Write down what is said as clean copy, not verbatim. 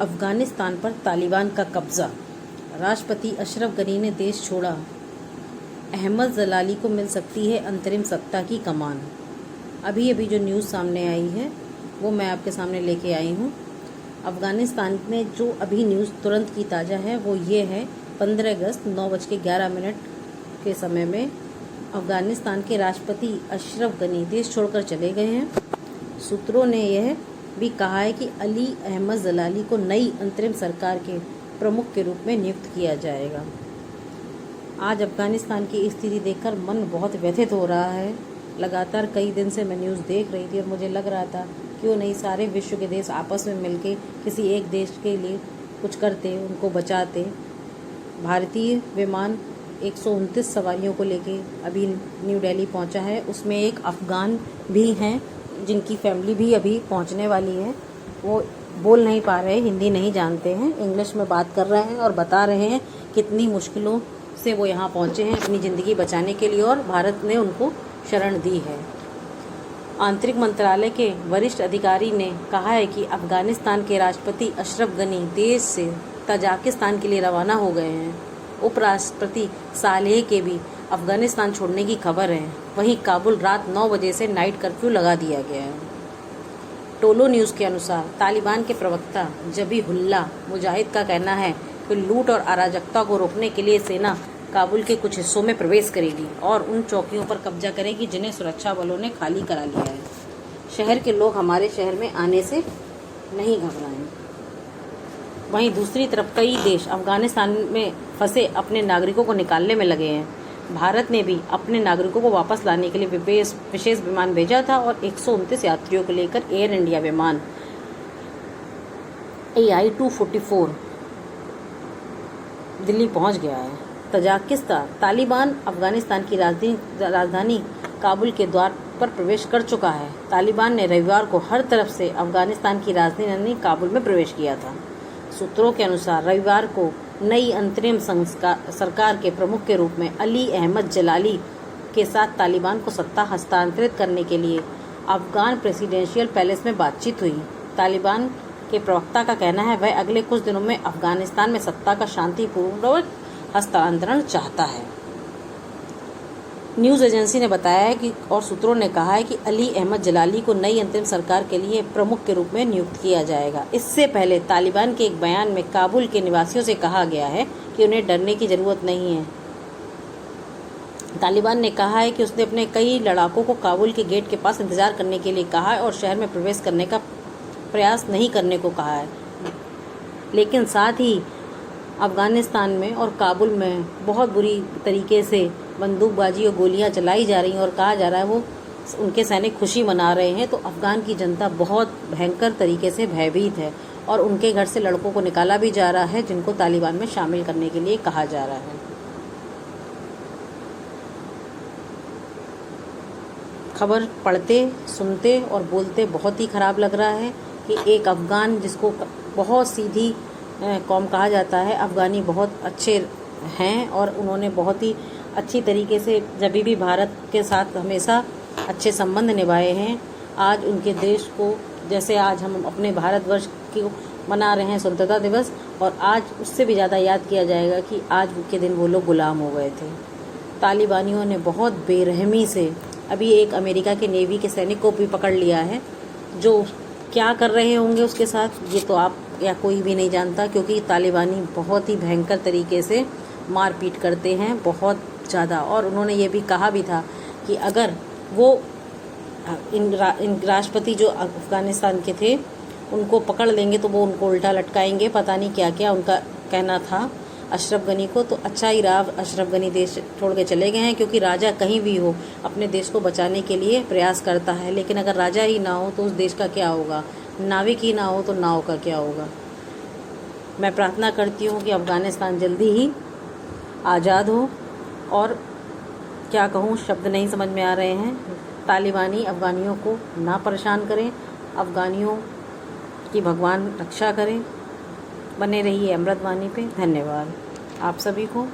अफगानिस्तान पर तालिबान का कब्जा। राष्ट्रपति अशरफ गनी ने देश छोड़ा। अहमद जलाली को मिल सकती है अंतरिम सत्ता की कमान। अभी जो न्यूज़ सामने आई है वो मैं आपके सामने लेके आई हूँ। अफगानिस्तान में जो अभी न्यूज़ तुरंत की ताज़ा है वो ये है, 15 अगस्त 9:11 के समय में अफगानिस्तान के राष्ट्रपति अशरफ गनी देश छोड़कर चले गए हैं। सूत्रों ने यह भी कहा है कि अली अहमद जलाली को नई अंतरिम सरकार के प्रमुख के रूप में नियुक्त किया जाएगा। आज अफगानिस्तान की स्थिति देखकर मन बहुत व्यथित हो रहा है। लगातार कई दिन से मैं न्यूज़ देख रही थी और मुझे लग रहा था क्यों नहीं सारे विश्व के देश आपस में मिलके किसी एक देश के लिए कुछ करते, उनको बचाते। भारतीय विमान 129 सवारियों को लेके अभी न्यू दिल्ली पहुंचा है। उसमें एक अफ़गान भी हैं जिनकी फैमिली भी अभी पहुंचने वाली है। वो बोल नहीं पा रहे, हिंदी नहीं जानते हैं, इंग्लिश में बात कर रहे हैं और बता रहे हैं कितनी मुश्किलों से वो यहाँ पहुँचे हैं अपनी ज़िंदगी बचाने के लिए, और भारत ने उनको शरण दी है। आंतरिक मंत्रालय के वरिष्ठ अधिकारी ने कहा है कि अफगानिस्तान के राष्ट्रपति अशरफ गनी देश से तजाकिस्तान के लिए रवाना हो गए हैं। उपराष्ट्रपति सालेह के भी अफगानिस्तान छोड़ने की खबर है। वहीं काबुल रात 9 बजे से नाइट कर्फ्यू लगा दिया गया है। टोलो न्यूज़ के अनुसार तालिबान के प्रवक्ता जबीहुल्लाह मुजाहिद का कहना है कि लूट और अराजकता को रोकने के लिए सेना काबुल के कुछ हिस्सों में प्रवेश करेगी और उन चौकियों पर कब्जा करेगी जिन्हें सुरक्षा बलों ने खाली करा लिया है। शहर के लोग हमारे शहर में आने से नहीं घबराएं। वहीं दूसरी तरफ कई देश अफगानिस्तान में फंसे अपने नागरिकों को निकालने में लगे हैं। भारत ने भी अपने नागरिकों को वापस लाने के लिए विशेष विमान भेजा था और 129 यात्रियों को लेकर एयर इंडिया विमान AI-244 दिल्ली पहुंच गया है। तजाकिस्तान तालिबान अफगानिस्तान की राजधानी काबुल के द्वार पर प्रवेश कर चुका है। तालिबान ने रविवार को हर तरफ से अफगानिस्तान की राजधानी काबुल में प्रवेश किया था। सूत्रों के अनुसार रविवार को नई अंतरिम सरकार के प्रमुख के रूप में अली अहमद जलाली के साथ तालिबान को सत्ता हस्तांतरित करने के लिए अफगान प्रेसिडेंशियल पैलेस में बातचीत हुई। तालिबान के प्रवक्ता का कहना है वह अगले कुछ दिनों में अफगानिस्तान में सत्ता का शांतिपूर्वक हस्तांतरण चाहता है। न्यूज़ एजेंसी ने बताया है कि और सूत्रों ने कहा है कि अली अहमद जलाली को नई अंतरिम सरकार के लिए प्रमुख के रूप में नियुक्त किया जाएगा। इससे पहले तालिबान के एक बयान में काबुल के निवासियों से कहा गया है कि उन्हें डरने की ज़रूरत नहीं है। तालिबान ने कहा है कि उसने अपने कई लड़ाकों को काबुल के गेट के पास इंतजार करने के लिए कहा है और शहर में प्रवेश करने का प्रयास नहीं करने को कहा है। लेकिन साथ ही अफगानिस्तान में और काबुल में बहुत बुरी तरीके से बंदूकबाजी और गोलियां चलाई जा रही हैं और कहा जा रहा है वो उनके सैनिक खुशी मना रहे हैं। तो अफगान की जनता बहुत भयंकर तरीके से भयभीत है और उनके घर से लड़कों को निकाला भी जा रहा है जिनको तालिबान में शामिल करने के लिए कहा जा रहा है। खबर पढ़ते, सुनते और बोलते बहुत ही ख़राब लग रहा है कि एक अफ़गान जिसको बहुत सीधी कौम कहा जाता है, अफ़गानी बहुत अच्छे हैं और उन्होंने बहुत ही अच्छी तरीके से जब भी भारत के साथ हमेशा अच्छे संबंध निभाए हैं। आज उनके देश को, जैसे आज हम अपने भारतवर्ष को मना रहे हैं स्वतंत्रता दिवस, और आज उससे भी ज़्यादा याद किया जाएगा कि आज के दिन वो लोग गुलाम हो गए थे। तालिबानियों ने बहुत बेरहमी से अभी एक अमेरिका के नेवी के सैनिक को भी पकड़ लिया है। जो क्या कर रहे होंगे उसके साथ ये तो आप या कोई भी नहीं जानता, क्योंकि तालिबानी बहुत ही भयंकर तरीके से मारपीट करते हैं, बहुत ज़्यादा। और उन्होंने ये भी कहा भी था कि अगर वो इन राष्ट्रपति जो अफ़गानिस्तान के थे उनको पकड़ लेंगे तो वो उनको उल्टा लटकाएंगे, पता नहीं क्या क्या उनका कहना था अशरफ गनी को। तो अच्छा ही रहा अशरफ गनी देश छोड़ के चले गए हैं, क्योंकि राजा कहीं भी हो अपने देश को बचाने के लिए प्रयास करता है, लेकिन अगर राजा ही ना हो तो उस देश का क्या होगा, नाविक ही ना हो तो नाव का क्या होगा। मैं प्रार्थना करती हूँ कि अफ़गानिस्तान जल्दी ही आज़ाद हो, और क्या कहूँ शब्द नहीं समझ में आ रहे हैं। तालिबानी अफ़गानियों को ना परेशान करें, अफ़गानियों की भगवान रक्षा करें। बने रहिए अमृतवाणी पे। धन्यवाद आप सभी को।